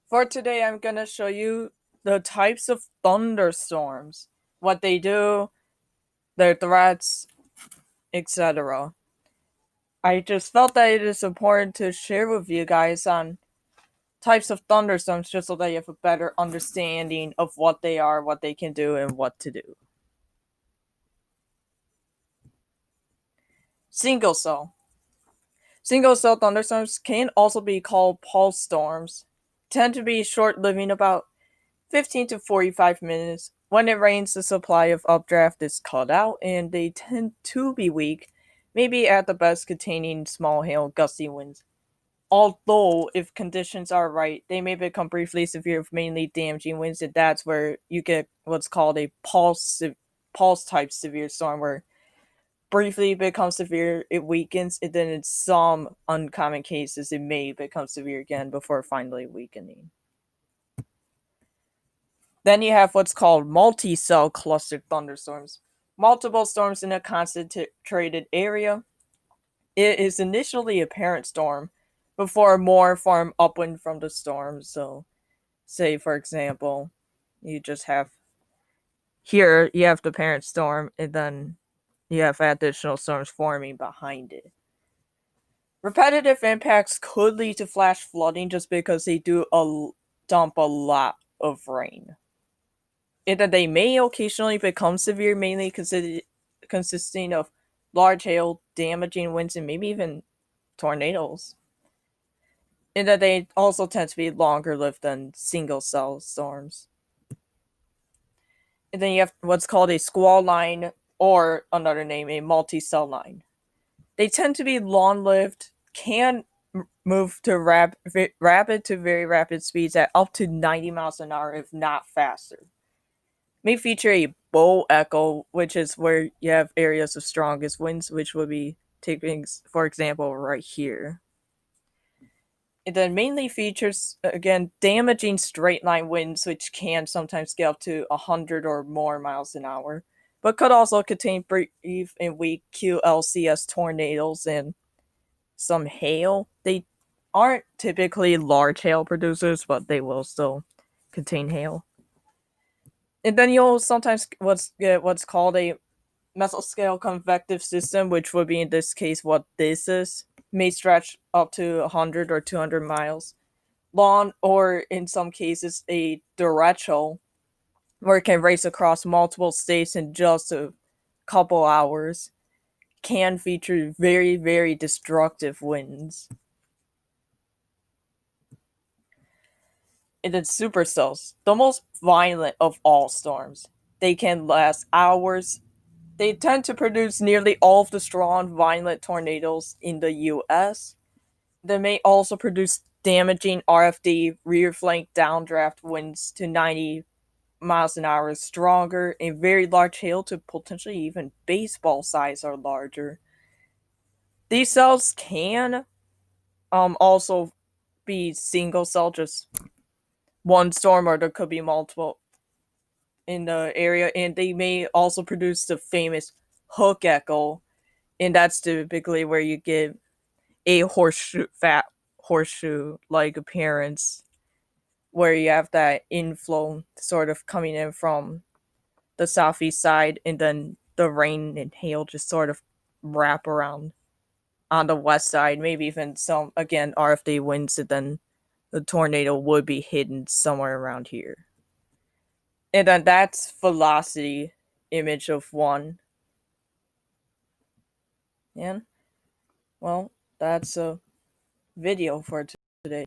For today, I'm gonna show you the types of thunderstorms, what they do, their threats, etc. I just felt that it is important to share with you guys on types of thunderstorms just so that you have a better understanding of what they are, what they can do, and what to do. Single cell. Single cell thunderstorms can also be called pulse storms. Tend to be short living, about 15 to 45 minutes. When it rains, the supply of updraft is cut out, and they tend to be weak, maybe at the best containing small hail, gusty winds. Although, if conditions are right, they may become briefly severe with mainly damaging winds, and that's where you get what's called a pulse type severe storm, where briefly becomes severe, it weakens, and then in some uncommon cases, it may become severe again before finally weakening. Then you have what's called multi-cell clustered thunderstorms. Multiple storms in a concentrated area. It is initially a parent storm before more form upwind from the storm. So, say for example, you just have here you have the parent storm, and then you have additional storms forming behind it. Repetitive impacts could lead to flash flooding just because they do dump a lot of rain. And that they may occasionally become severe, mainly consisting of large hail, damaging winds, and maybe even tornadoes. And that they also tend to be longer lived than single cell storms. And then you have what's called a squall line, or another name, a multi cell line. They tend to be long lived, can move to rapid to very rapid speeds at up to 90 miles an hour, if not faster. May feature a bow echo, which is where you have areas of strongest winds, which would be taking, for example, right here. It then mainly features, again, damaging straight line winds, which can sometimes get up to 100 or more miles an hour, but could also contain brief and weak QLCS tornadoes and some hail. They aren't typically large hail producers, but they will still contain hail. And then you'll sometimes get what's called a mesoscale convective system, which would be in this case what this is, may stretch up to 100 or 200 miles long, or in some cases a derecho, where it can race across multiple states in just a couple hours, can feature very, very destructive winds. And then supercells, the most violent of all storms. They can last hours. They tend to produce nearly all of the strong, violent tornadoes in the US. They may also produce damaging RFD, rear flank downdraft winds to 90 miles an hour stronger, and very large hail to potentially even baseball size or larger. These cells can also be single cell, just one storm, or there could be multiple in the area, and they may also produce the famous hook echo, and that's typically where you get a fat horseshoe like appearance, where you have that inflow sort of coming in from the southeast side, and then the rain and hail just sort of wrap around on the west side, maybe even some, again, RFD winds, and then the tornado would be hidden somewhere around here. And then that's velocity image of one. And, well, that's a video for today.